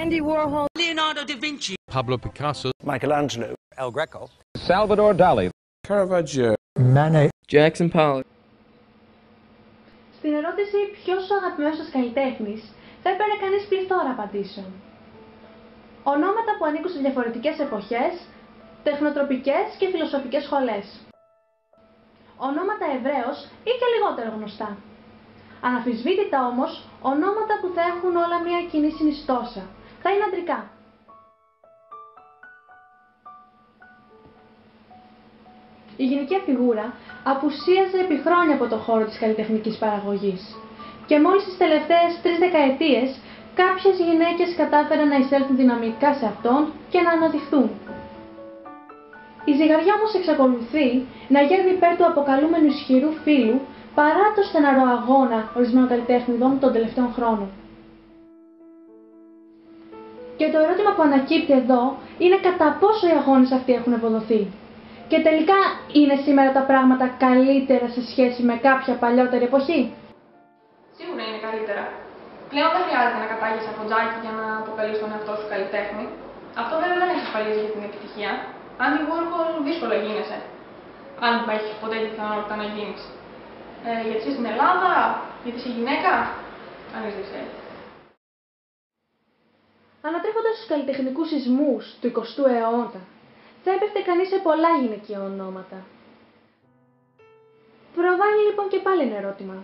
Andy Warhol, Leonardo da Vinci, Pablo Picasso, Michelangelo, El Greco, Salvador Dali, Caravaggio, Manet, Jackson Pollock. Στην ερώτηση ποιος ο αγαπημένος σας καλλιτέχνης, θα έπαιρνε κανείς πληθώρα απαντήσεων. Ονόματα που ανήκουν σε διαφορετικές εποχές, τεχνοτροπικές και φιλοσοφικές σχολές. Ονόματα ευρέως ή και λιγότερο γνωστά. Αναμφισβήτητα όμως, ονόματα που θα έχουν όλα μια κοινή συνιστόσα. Θα είναι αντρικά. Η γυναικεία φιγούρα απουσίαζε επί χρόνια από το χώρο της καλλιτεχνικής παραγωγής. Και μόλις τις τελευταίες 3 δεκαετίες, κάποιες γυναίκες κατάφεραν να εισέλθουν δυναμικά σε αυτόν και να αναδειχθούν. Η ζυγαριά όμως εξακολουθεί να γέρνει υπέρ του αποκαλούμενου ισχυρού φύλου παρά το στεναρό αγώνα ορισμένων καλλιτέχνηδων των τελευταίων χρόνων. Και το ερώτημα που ανακύπτει εδώ είναι κατά πόσο οι αγώνες αυτοί έχουν ευοδοθεί. Και τελικά είναι σήμερα τα πράγματα καλύτερα σε σχέση με κάποια παλιότερη εποχή. Σίγουρα είναι καλύτερα. Πλέον δεν χρειάζεται να κατάγεσαι από τζάκι για να αποκαλείς τον εαυτό σου καλλιτέχνη. Αυτό βέβαια δεν εξασφαλίζει για την επιτυχία. Andy Warhol δύσκολα γίνεσαι. Αν έχεις ποτέ τη πιθανότητα να γίνεις. Γιατί είσαι στην Ελλάδα, γιατί είσαι γυναίκα, κανείς δεν ξέρει. Ανατρέφοντας τους καλλιτεχνικούς σεισμούς του 20ου αιώνα, θα έπεφτε κανείς σε πολλά γυναικεία ονόματα. Προβάλλει λοιπόν και πάλι ένα ερώτημα.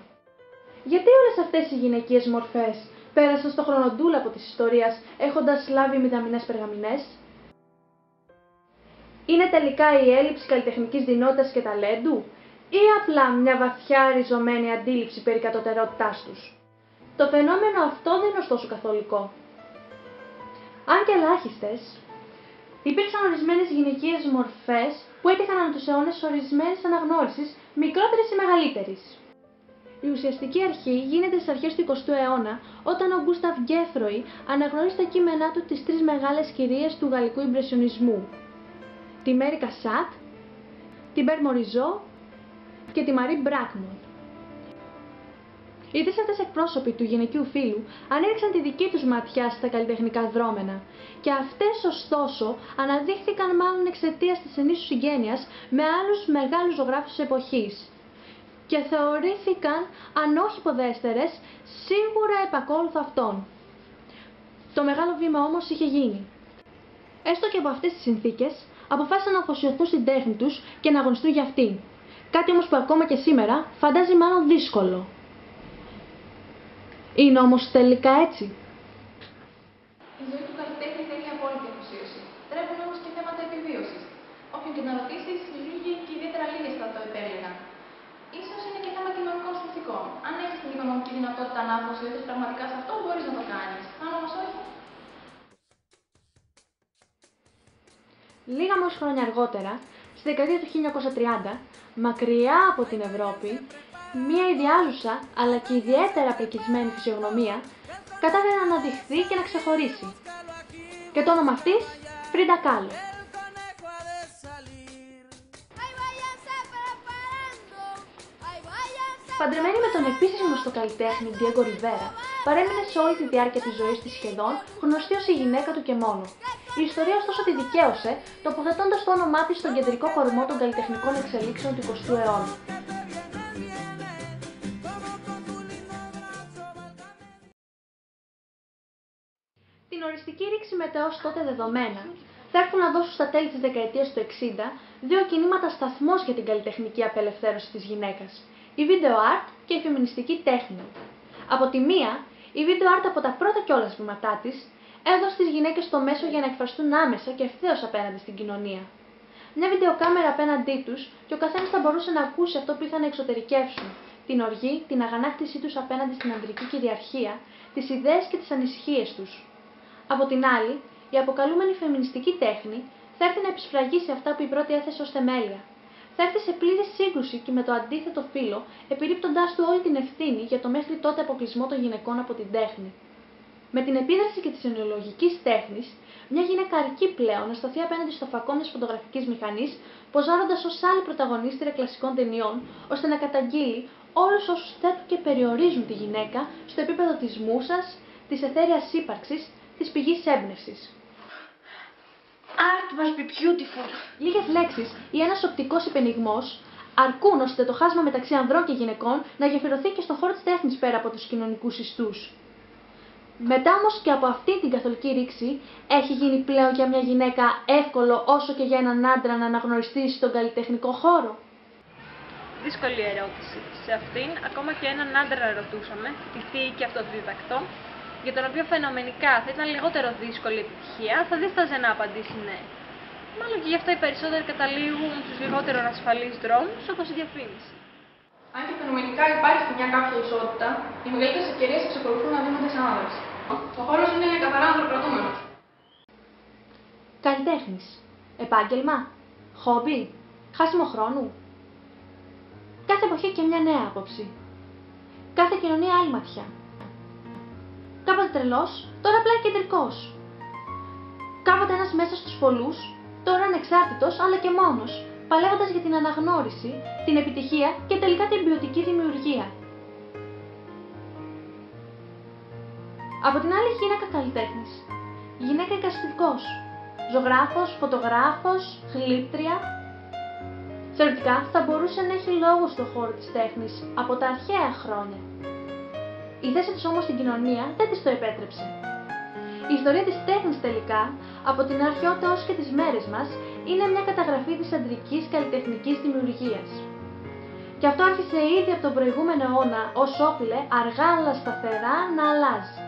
Γιατί όλες αυτές οι γυναικείες μορφές πέρασαν στο χρονοτούλαπο της ιστορίας έχοντας λάβει μηδαμινές περγαμηνές? Είναι τελικά η έλλειψη καλλιτεχνικής δυνότητας και ταλέντου ή απλά μια βαθιά ριζωμένη αντίληψη περί κατωτερότητάς τους? Το φαινόμενο αυτό δεν είναι ωστόσο καθολικό. Αν και ελάχιστες, υπήρξαν ορισμένες γυναικείες μορφές που έτυχαν ανά τους αιώνες ορισμένης αναγνώρισης, μικρότερης ή μεγαλύτερης. Η ουσιαστική αρχή γίνεται στις αρχές του 20ου αιώνα, όταν ο Γκούσταβ Γκέφροι αναγνωρίζει τα κείμενά του τις 3 μεγάλες κυρίες του γαλλικού ιμπρεσιονισμού: τη Μέρι Κασάτ, την Μπέρ Μοριζό και τη Μαρί Μπράκμον. Οι 3 αυτές εκπρόσωποι του γυναικείου φύλου ανέριξαν τη δική τους ματιά στα καλλιτεχνικά δρόμενα, και αυτές ωστόσο αναδείχθηκαν μάλλον εξαιτίας της ενίσου συγγένειας με άλλους μεγάλους ζωγράφους της εποχής και θεωρήθηκαν, αν όχι υποδέστερες, σίγουρα επακόλουθο αυτών. Το μεγάλο βήμα όμως είχε γίνει. Έστω και από αυτές τις συνθήκες, αποφάσισαν να αφοσιωθούν στην τέχνη τους και να αγωνιστούν για αυτήν. Κάτι όμως που ακόμα και σήμερα φαντάζει μάλλον δύσκολο. Είναι όμως τελικά έτσι? Η ζωή του καλλιτέχνη θέλει απόλυτη αφοσίωση. Τρέχουν όμως και θέματα επιβίωσης. Όποιον και να ρωτήσεις, λίγοι και ιδιαίτερα λίγες θα το επέλεγαν. Ίσως είναι και θέμα κοινωνικών συνθηκών. Αν έχεις την οικονομική δυνατότητα να αφοσιωθείς πραγματικά σε αυτό, μπορείς να το κάνεις. Αν όμως όχι. Λίγα όμως χρόνια αργότερα, στη δεκαετία του 1930, μακριά από την Ευρώπη, μία ιδιάζουσα αλλά και ιδιαίτερα πρικισμένη φυσιογνωμία κατάφερε να αναδειχθεί και να ξεχωρίσει. Και το όνομα αυτής, Φρίντα Κάλο. Παντρεμένη με τον επίσης γνωστό καλλιτέχνη Διέγκο Ριβέρα, παρέμεινε σε όλη τη διάρκεια της ζωής της σχεδόν γνωστή ως η γυναίκα του και μόνο. Η ιστορία ωστόσο τη δικαίωσε, τοποθετώντας το όνομά της στον κεντρικό κορμό των καλλιτεχνικών εξελίξεων του 20ου αιώνα. Την οριστική ρήξη με τα ως τότε δεδομένα θα έρθουν να δώσουν στα τέλη της δεκαετίας του 60 δύο κινήματα σταθμός για την καλλιτεχνική απελευθέρωση της γυναίκας: η video art και η φεμινιστική τέχνη. Από τη μία, η video art από τα πρώτα κιόλας βήματά της έδωσε στις γυναίκες το μέσο για να εκφραστούν άμεσα και ευθέως απέναντι στην κοινωνία. Μια βιντεοκάμερα απέναντί τους και ο καθένας θα μπορούσε να ακούσει αυτό που ήθελαν να εξωτερικεύσουν: την οργή, την αγανάκτησή τους απέναντι στην ανδρική κυριαρχία, τις ιδέες και τις ανησυχίες τους. Από την άλλη, η αποκαλούμενη φεμινιστική τέχνη θα έρθει να επισφραγίσει αυτά που η πρώτη έθεσε ως θεμέλια. Θα έρθει σε πλήρη σύγκρουση και με το αντίθετο φύλο, επιρρύπτοντάς του όλη την ευθύνη για το μέχρι τότε αποκλεισμό των γυναικών από την τέχνη. Με την επίδραση και της ενοιολογικής τέχνης, μια γυναίκα αρκεί πλέον να σταθεί απέναντι στο φακό μιας φωτογραφικής μηχανής, ποζάροντας ως άλλη πρωταγωνίστρια κλασικών ταινιών, ώστε να καταγγείλει όλους όσους θέτουν και περιορίζουν τη γυναίκα στο επίπεδο της μούσας, της αιθέριας ύπαρξης, της πηγής έμπνευσης. Art must be beautiful. Λίγες λέξεις ή ένας οπτικός υπενιγμός αρκούν ώστε το χάσμα μεταξύ ανδρών και γυναικών να γεφυρωθεί και στον χώρο της τέχνης πέρα από τους κοινωνικούς ιστούς. Μετά όμως και από αυτή την καθολική ρήξη, έχει γίνει πλέον για μια γυναίκα εύκολο όσο και για έναν άντρα να αναγνωριστεί στον καλλιτεχνικό χώρο? Δύσκολη ερώτηση. Σε αυτήν, ακόμα και έναν άντρα ρωτούσαμε, τη θεία και αυτοδίδακτο, για τον οποίο φαινομενικά θα ήταν λιγότερο δύσκολη η επιτυχία, θα δίσταζε να απαντήσει ναι. Μάλλον και γι' αυτό οι περισσότεροι καταλήγουν στους λιγότερο ασφαλείς δρόμους, όπως η διαφήμιση. Αν και φαινομενικά υπάρχει μια κάποια ισότητα, οι μεγαλύτερες ευκαιρίες εξακολουθούν να δίνονται σε άνδρες. Ο χώρος είναι καθαρά ανδροκρατούμενος. Καλλιτέχνης. Επάγγελμα. Χόμπι. Χάσιμο χρόνου. Κάθε εποχή και μια νέα άποψη. Κάθε κοινωνία άλλη ματιά. Κάποτε τρελός, τώρα απλά κεντρικός. Κάποτε ένας μέσα στους πολλούς, τώρα ανεξάρτητος αλλά και μόνος, παλεύοντας για την αναγνώριση, την επιτυχία και τελικά την ποιοτική δημιουργία. Από την άλλη, γυναίκα καλλιτέχνης. Γυναίκα εικαστικός. Ζωγράφος, φωτογράφος, γλύπτρια. Θεωρητικά θα μπορούσε να έχει λόγο στον χώρο της τέχνης από τα αρχαία χρόνια. Η θέση της όμως στην κοινωνία δεν της το επέτρεψε. Η ιστορία της τέχνης τελικά, από την αρχαιότητα ως και τις μέρες μας, είναι μια καταγραφή της αντρικής καλλιτεχνικής δημιουργίας. Και αυτό άρχισε ήδη από τον προηγούμενο αιώνα, ως όφιλε αργά αλλά σταθερά να αλλάζει.